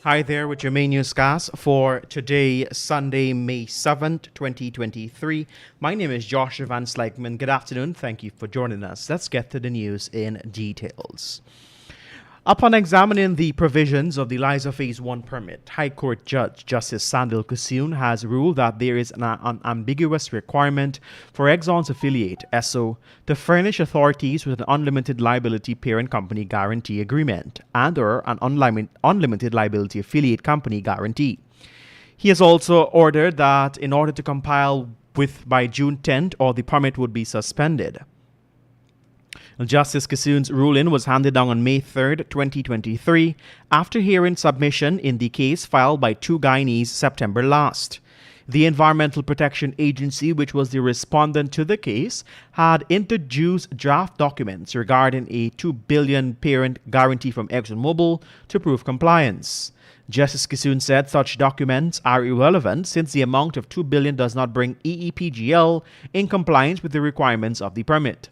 Hi there with your main newscast for today, Sunday, May 7th, 2023. My name is Joshua Van Slykeman. Good afternoon. Thank you for joining us. Let's get to the news in details. Upon examining the provisions of the Liza Phase 1 permit, High Court Judge Justice Sandil Kusun has ruled that there is an unambiguous requirement for Exxon's affiliate, ESSO, to furnish authorities with an unlimited liability parent company guarantee agreement and/or an unlimited liability affiliate company guarantee. He has also ordered that in order to compile with by June 10th, or the permit would be suspended. Justice Kusun's ruling was handed down on May 3rd, 2023, after hearing submission in the case filed by two Guyanese September last. The Environmental Protection Agency, which was the respondent to the case, had introduced draft documents regarding a $2 billion parent guarantee from ExxonMobil to prove compliance. Justice Kusun said such documents are irrelevant since the amount of $2 billion does not bring EEPGL in compliance with the requirements of the permit.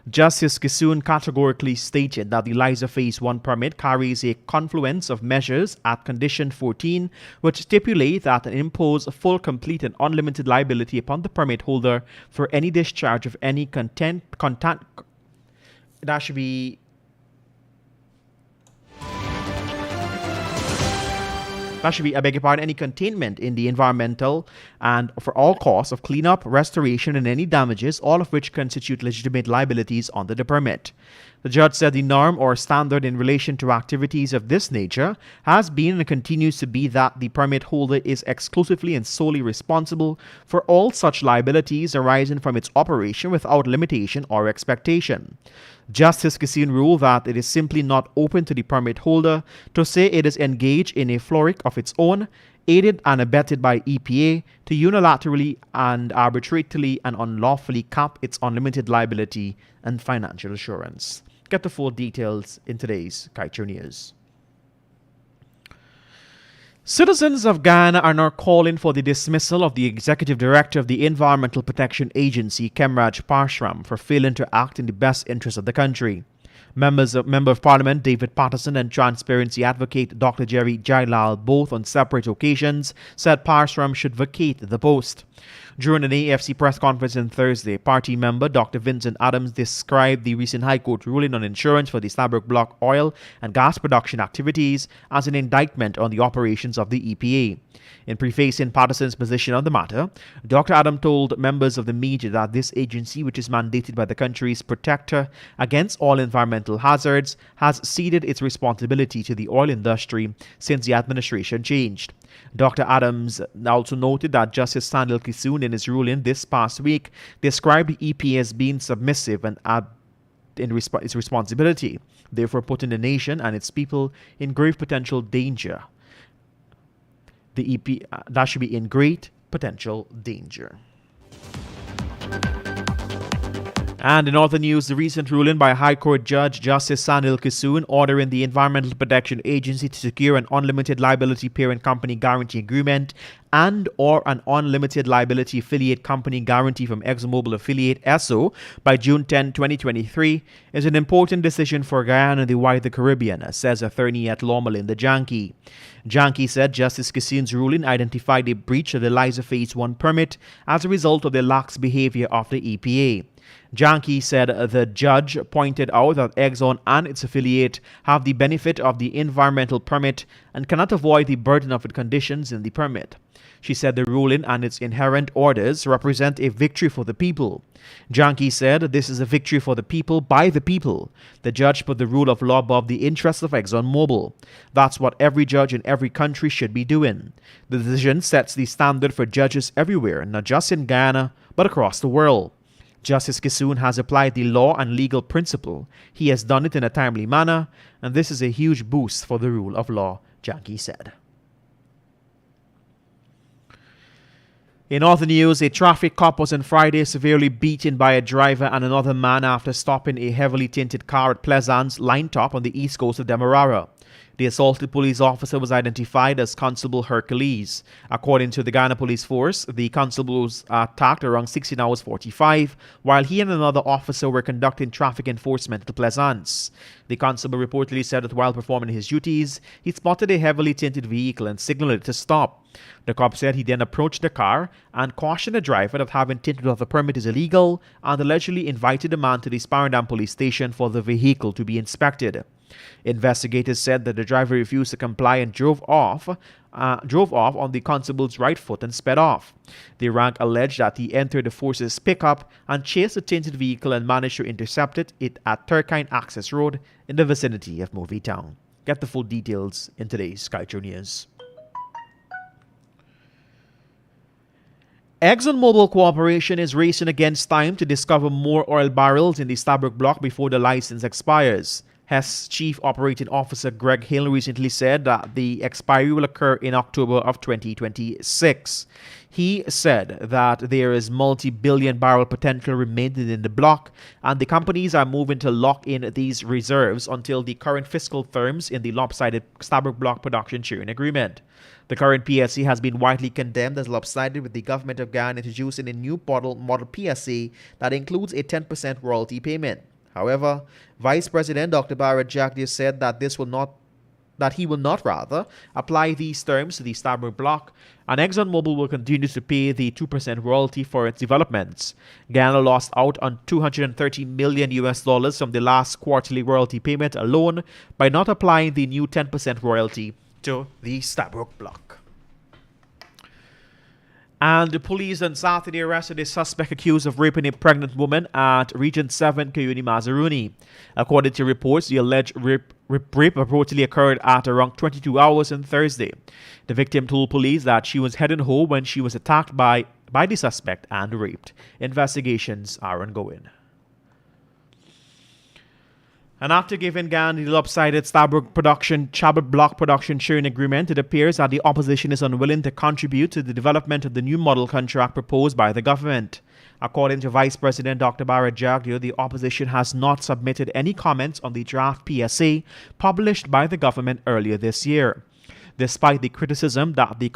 Justice Kusun categorically stated that the Liza Phase 1 permit carries a confluence of measures at Condition 14, which stipulate that an impose full, complete, and unlimited liability upon the permit holder for any discharge of any any containment in the environmental and for all costs of cleanup, restoration, and any damages, all of which constitute legitimate liabilities under the permit. The judge said the norm or standard in relation to activities of this nature has been and continues to be that the permit holder is exclusively and solely responsible for all such liabilities arising from its operation without limitation or expectation. Justice Kusun ruled that it is simply not open to the permit holder to say it is engaged in a floric of its own, aided and abetted by EPA, to unilaterally and arbitrarily and unlawfully cap its unlimited liability and financial assurance. Get the full details in today's Kaieteur News. Citizens of Guyana are now calling for the dismissal of the Executive Director of the Environmental Protection Agency, Kemraj Parshram, for failing to act in the best interest of the country. Member of Parliament David Patterson and Transparency Advocate Dr. Jerry Jailal, both on separate occasions, said Parshram should vacate the post. During an AFC press conference on Thursday, party member Dr. Vincent Adams described the recent High Court ruling on insurance for the Stabroek Block oil and gas production activities as an indictment on the operations of the EPA. In prefacing Patterson's position on the matter, Dr. Adams told members of the media that this agency, which is mandated by the country's protector against all environmental hazards, has ceded its responsibility to the oil industry since the administration changed. Dr. Adams also noted that Justice Sandil Kusun, in his ruling this past week, described the EPA as being submissive and its responsibility, therefore putting the nation and its people in grave potential danger. The EP that should be in great potential danger. And in other news, the recent ruling by High Court Judge Justice Sandil Kusun ordering the Environmental Protection Agency to secure an unlimited liability parent company guarantee agreement and/or an unlimited liability affiliate company guarantee from ExxonMobil affiliate ESSO by June 10, 2023 is an important decision for Guyana and the wider Caribbean, says attorney at law Melinda Janke. Janke said Justice Kusun's ruling identified a breach of the Liza Phase 1 permit as a result of the lax behavior of the EPA. Janke said the judge pointed out that Exxon and its affiliate have the benefit of the environmental permit and cannot avoid the burden of the conditions in the permit. She said the ruling and its inherent orders represent a victory for the people. Janke said this is a victory for the people by the people. The judge put the rule of law above the interests of ExxonMobil. That's what every judge in every country should be doing. The decision sets the standard for judges everywhere, not just in Guyana, but across the world. Justice Kusun has applied the law and legal principle. He has done it in a timely manner, and this is a huge boost for the rule of law, Janke said. In other news, a traffic cop was on Friday severely beaten by a driver and another man after stopping a heavily tinted car at Pleasance Line Top on the east coast of Demerara. The assaulted police officer was identified as Constable Hercules. According to the Ghana Police Force, the constable was attacked around 16 hours 45 while he and another officer were conducting traffic enforcement at Pleasance. The constable reportedly said that while performing his duties, he spotted a heavily tinted vehicle and signaled it to stop. The cop said he then approached the car and cautioned the driver that having tinted without a permit is illegal and allegedly invited the man to the Sparendam police station for the vehicle to be inspected. Investigators said that the driver refused to comply and drove off on the constable's right foot and sped off. The rank alleged that he entered the force's pickup and chased the tinted vehicle and managed to intercept it at Turkine Access Road in the vicinity of Movie Town. Get the full details in today's Kaieteur News. ExxonMobil Corporation is racing against time to discover more oil barrels in the Stabroek block before the license expires. Hess Chief Operating Officer Greg Hill recently said that the expiry will occur in October of 2026. He said that there is multi-billion barrel potential remaining in the block, and the companies are moving to lock in these reserves until the current fiscal terms in the lopsided Stabroek block production sharing agreement. The current PSC has been widely condemned as lopsided, with the government of Ghana introducing a new model PSC that includes a 10% royalty payment. However, Vice President Dr. Barrett Jagdish said that he will not apply these terms to the Stabroek block, and ExxonMobil will continue to pay the 2% royalty for its developments. Ghana lost out on $230 million from the last quarterly royalty payment alone by not applying the new 10% royalty to the Stabroek block. And the police on Saturday arrested a suspect accused of raping a pregnant woman at Region 7 Kayuni Mazaruni. According to reports, the alleged rape reportedly occurred at around 22 hours on Thursday. The victim told police that she was heading home when she was attacked by the suspect and raped. Investigations are ongoing. And after giving Ghana the lopsided Stabroek block production sharing agreement, it appears that the opposition is unwilling to contribute to the development of the new model contract proposed by the government. According to Vice President Dr. Barrett Jagdish, the opposition has not submitted any comments on the draft PSA published by the government earlier this year. Despite the criticism that the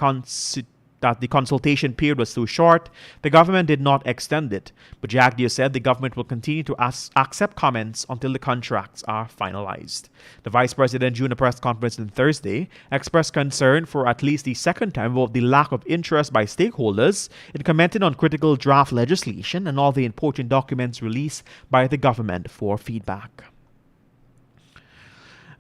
consultation period was too short, the government did not extend it. But Jagdish said the government will continue to accept comments until the contracts are finalized. The vice president, during a press conference on Thursday, expressed concern for at least the second time about the lack of interest by stakeholders in commenting on critical draft legislation and all the important documents released by the government for feedback.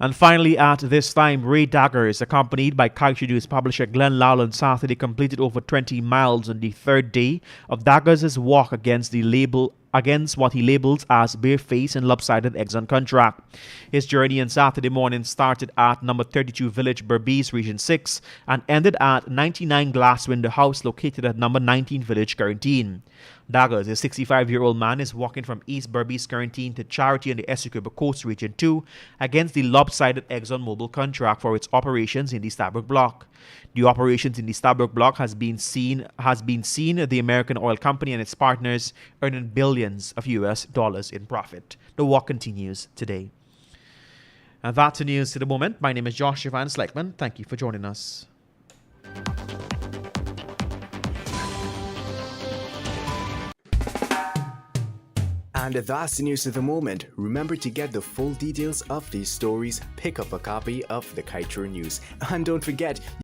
And finally, at this time, Ray Daggers, accompanied by Kaieteur News publisher Glenn Lowell on Saturday, completed over 20 miles on the third day of Daggers' walk against what he labels as bare-faced and lopsided Exxon contract. His journey on Saturday morning started at number 32 Village, Berbice, Region 6, and ended at 99 Glass Window House, located at number 19 Village, Quarantine. Daggers, a 65-year-old man, is walking from East Berbice Quarantine to Charity on the Essequibo Coast, Region 2, against the lopsided ExxonMobil contract for its operations in the Stabroek block. The operations in the Stabroek block has been seen the American Oil Company and its partners earning billions of US dollars in profit. The walk continues today. And that's the news to the moment. My name is Joshua Van Sleckman. Thank you for joining us. And that's the news of the moment. Remember to get the full details of these stories, pick up a copy of the Kaieteur News. And don't forget,